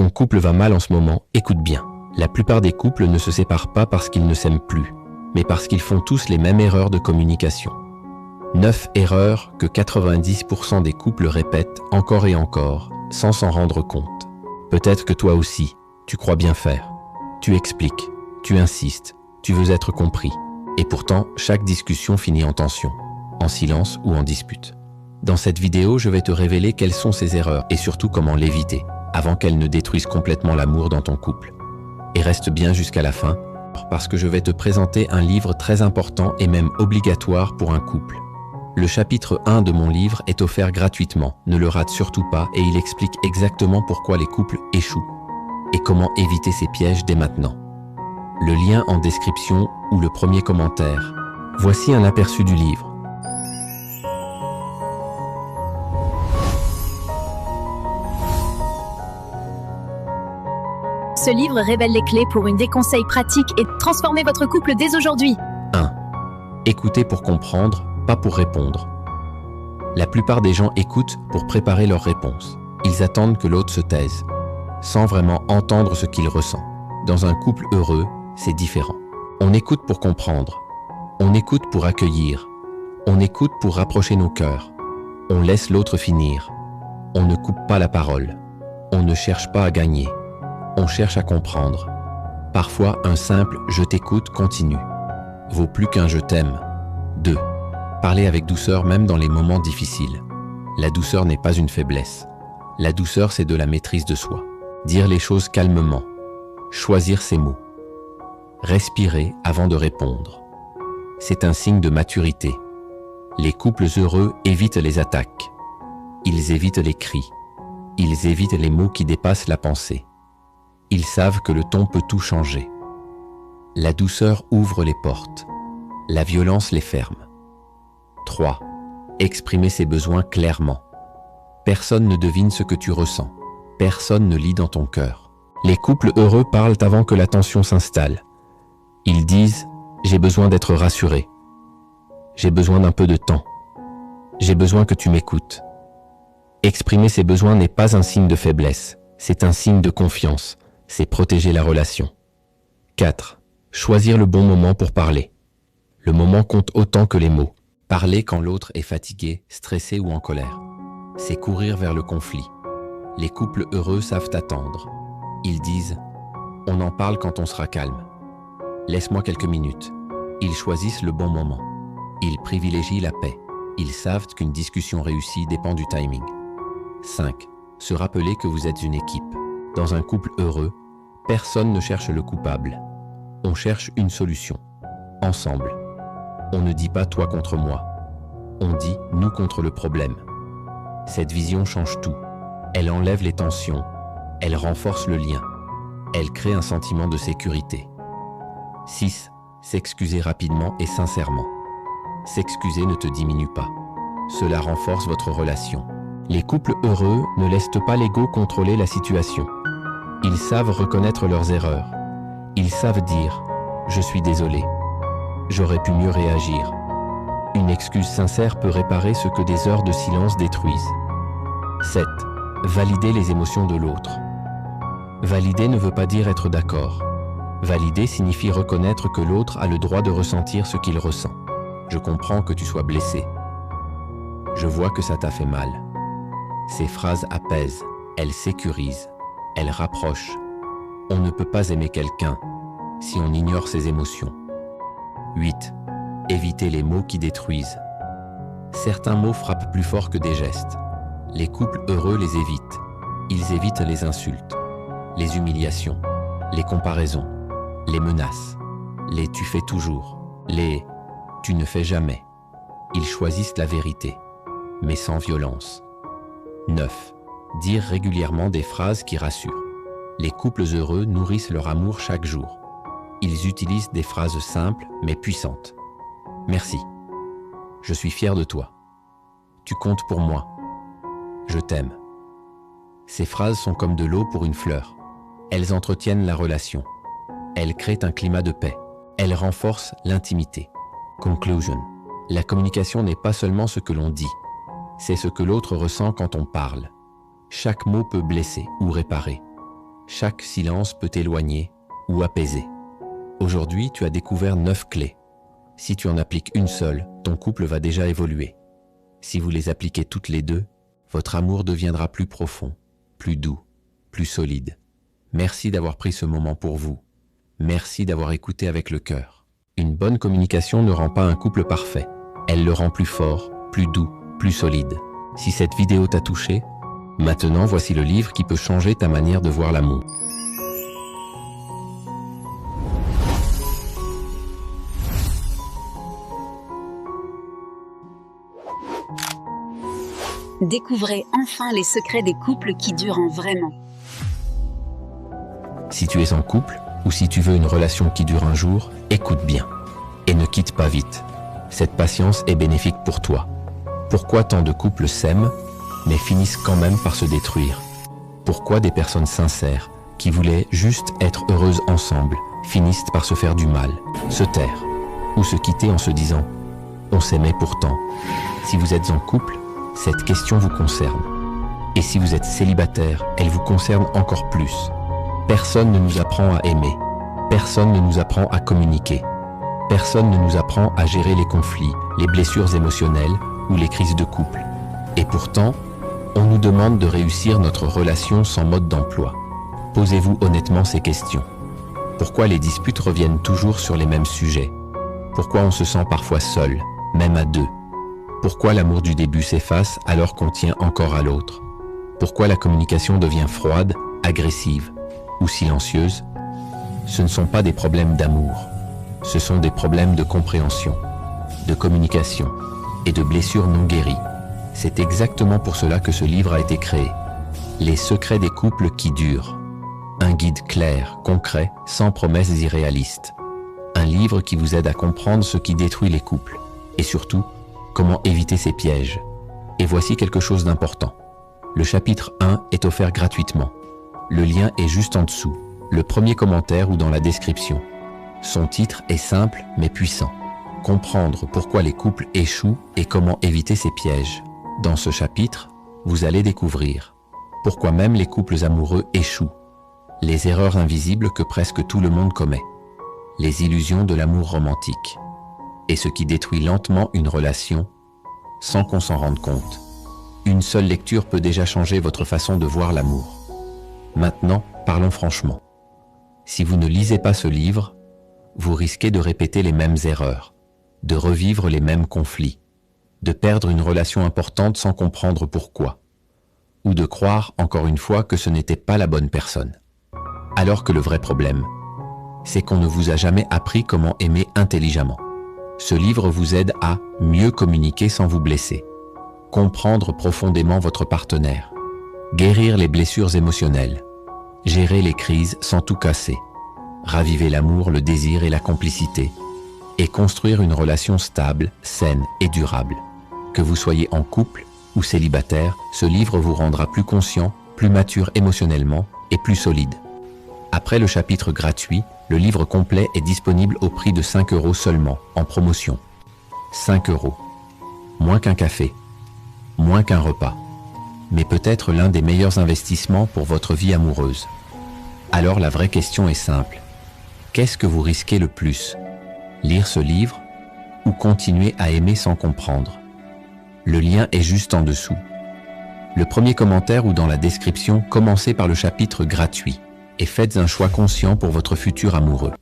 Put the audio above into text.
ton couple va mal en ce moment, écoute bien. La plupart des couples ne se séparent pas parce qu'ils ne s'aiment plus, mais parce qu'ils font tous les mêmes erreurs de communication. 9 erreurs que 90% des couples répètent encore et encore, sans s'en rendre compte. Peut-être que toi aussi, tu crois bien faire. Tu expliques, tu insistes, tu veux être compris. Et pourtant, chaque discussion finit en tension, en silence ou en dispute. Dans cette vidéo, je vais te révéler quelles sont ces erreurs et surtout comment l'éviter, avant qu'elles ne détruisent complètement l'amour dans ton couple. Et reste bien jusqu'à la fin, parce que je vais te présenter un livre très important et même obligatoire pour un couple. Le chapitre 1 de mon livre est offert gratuitement, ne le rate surtout pas et il explique exactement pourquoi les couples échouent et comment éviter ces pièges dès maintenant. Le lien en description ou le premier commentaire. Voici un aperçu du livre. Ce livre révèle les clés pour des conseils pratiques et transformer votre couple dès aujourd'hui. 1. Écouter pour comprendre, pas pour répondre. La plupart des gens écoutent pour préparer leurs réponses. Ils attendent que l'autre se taise, sans vraiment entendre ce qu'il ressent. Dans un couple heureux, c'est différent. On écoute pour comprendre. On écoute pour accueillir. On écoute pour rapprocher nos cœurs. On laisse l'autre finir. On ne coupe pas la parole. On ne cherche pas à gagner. On cherche à comprendre. Parfois, un simple « je t'écoute » continue vaut plus qu'un « je t'aime ». 2. Parler avec douceur même dans les moments difficiles. La douceur n'est pas une faiblesse. La douceur, c'est de la maîtrise de soi. Dire les choses calmement. Choisir ses mots. Respirer avant de répondre. C'est un signe de maturité. Les couples heureux évitent les attaques. Ils évitent les cris. Ils évitent les mots qui dépassent la pensée. Ils savent que le ton peut tout changer. La douceur ouvre les portes. La violence les ferme. 3. Exprimer ses besoins clairement. Personne ne devine ce que tu ressens. Personne ne lit dans ton cœur. Les couples heureux parlent avant que la tension s'installe. Ils disent « j'ai besoin d'être rassuré. J'ai besoin d'un peu de temps. J'ai besoin que tu m'écoutes. » Exprimer ses besoins n'est pas un signe de faiblesse. C'est un signe de confiance. C'est protéger la relation. 4. Choisir le bon moment pour parler. Le moment compte autant que les mots. Parler quand l'autre est fatigué, stressé ou en colère. C'est courir vers le conflit. Les couples heureux savent attendre. Ils disent « on en parle quand on sera calme. Laisse-moi quelques minutes. » Ils choisissent le bon moment. Ils privilégient la paix. Ils savent qu'une discussion réussie dépend du timing. 5. Se rappeler que vous êtes une équipe. Dans un couple heureux, personne ne cherche le coupable. On cherche une solution. Ensemble. On ne dit pas toi contre moi. On dit nous contre le problème. Cette vision change tout. Elle enlève les tensions. Elle renforce le lien. Elle crée un sentiment de sécurité. 6. S'excuser rapidement et sincèrement. S'excuser ne te diminue pas. Cela renforce votre relation. Les couples heureux ne laissent pas l'ego contrôler la situation. Ils savent reconnaître leurs erreurs. Ils savent dire « je suis désolé ». J'aurais pu mieux réagir. Une excuse sincère peut réparer ce que des heures de silence détruisent. 7. Valider les émotions de l'autre. Valider ne veut pas dire être d'accord. Valider signifie reconnaître que l'autre a le droit de ressentir ce qu'il ressent. Je comprends que tu sois blessé. Je vois que ça t'a fait mal. Ces phrases apaisent, elles sécurisent, elles rapprochent. On ne peut pas aimer quelqu'un si on ignore ses émotions. 8. Éviter les mots qui détruisent. Certains mots frappent plus fort que des gestes. Les couples heureux les évitent. Ils évitent les insultes, les humiliations, les comparaisons, les menaces, les « tu fais toujours », les « tu ne fais jamais ». Ils choisissent la vérité, mais sans violence. 9. Dire régulièrement des phrases qui rassurent. Les couples heureux nourrissent leur amour chaque jour. Ils utilisent des phrases simples mais puissantes. Merci. Je suis fier de toi. Tu comptes pour moi. Je t'aime. Ces phrases sont comme de l'eau pour une fleur. Elles entretiennent la relation. Elles créent un climat de paix. Elles renforcent l'intimité. Conclusion. La communication n'est pas seulement ce que l'on dit. C'est ce que l'autre ressent quand on parle. Chaque mot peut blesser ou réparer. Chaque silence peut éloigner ou apaiser. Aujourd'hui, tu as découvert 9 clés. Si tu en appliques une seule, ton couple va déjà évoluer. Si vous les appliquez toutes les deux, votre amour deviendra plus profond, plus doux, plus solide. Merci d'avoir pris ce moment pour vous. Merci d'avoir écouté avec le cœur. Une bonne communication ne rend pas un couple parfait. Elle le rend plus fort, plus doux, plus solide. Si cette vidéo t'a touché, maintenant voici le livre qui peut changer ta manière de voir l'amour. Découvrez enfin les secrets des couples qui durent vraiment. Si tu es en couple ou si tu veux une relation qui dure un jour, écoute bien et ne quitte pas vite. Cette patience est bénéfique pour toi. Pourquoi tant de couples s'aiment mais finissent quand même par se détruire? Pourquoi des personnes sincères qui voulaient juste être heureuses ensemble finissent par se faire du mal, se taire ou se quitter en se disant « on s'aimait pourtant ». Si vous êtes en couple, cette question vous concerne. Et si vous êtes célibataire, elle vous concerne encore plus. Personne ne nous apprend à aimer. Personne ne nous apprend à communiquer. Personne ne nous apprend à gérer les conflits, les blessures émotionnelles ou les crises de couple. Et pourtant, on nous demande de réussir notre relation sans mode d'emploi. Posez-vous honnêtement ces questions. Pourquoi les disputes reviennent toujours sur les mêmes sujets? Pourquoi on se sent parfois seul, même à deux? Pourquoi l'amour du début s'efface alors qu'on tient encore à l'autre? Pourquoi la communication devient froide, agressive ou silencieuse? Ce ne sont pas des problèmes d'amour. Ce sont des problèmes de compréhension, de communication et de blessures non guéries. C'est exactement pour cela que ce livre a été créé. Les secrets des couples qui durent. Un guide clair, concret, sans promesses irréalistes. Un livre qui vous aide à comprendre ce qui détruit les couples. Et surtout, comment éviter ces pièges. Et voici quelque chose d'important. Le chapitre 1 est offert gratuitement. Le lien est juste en dessous, le premier commentaire ou dans la description. Son titre est simple mais puissant. Comprendre pourquoi les couples échouent et comment éviter ces pièges. Dans ce chapitre, vous allez découvrir pourquoi même les couples amoureux échouent, les erreurs invisibles que presque tout le monde commet, les illusions de l'amour romantique, et ce qui détruit lentement une relation sans qu'on s'en rende compte. Une seule lecture peut déjà changer votre façon de voir l'amour. Maintenant, parlons franchement. Si vous ne lisez pas ce livre, vous risquez de répéter les mêmes erreurs, de revivre les mêmes conflits, de perdre une relation importante sans comprendre pourquoi, ou de croire encore une fois que ce n'était pas la bonne personne. Alors que le vrai problème, c'est qu'on ne vous a jamais appris comment aimer intelligemment. Ce livre vous aide à mieux communiquer sans vous blesser, comprendre profondément votre partenaire, guérir les blessures émotionnelles, gérer les crises sans tout casser, raviver l'amour, le désir et la complicité, et construire une relation stable, saine et durable. Que vous soyez en couple ou célibataire, ce livre vous rendra plus conscient, plus mature émotionnellement et plus solide. Après le chapitre gratuit, le livre complet est disponible au prix de 5 € seulement, en promotion. 5 €. Moins qu'un café, moins qu'un repas, mais peut-être l'un des meilleurs investissements pour votre vie amoureuse. Alors la vraie question est simple. Qu'est-ce que vous risquez le plus? Lire ce livre ou continuer à aimer sans comprendre? Le lien est juste en dessous. Le premier commentaire ou dans la description, commencez par le chapitre gratuit et faites un choix conscient pour votre futur amoureux.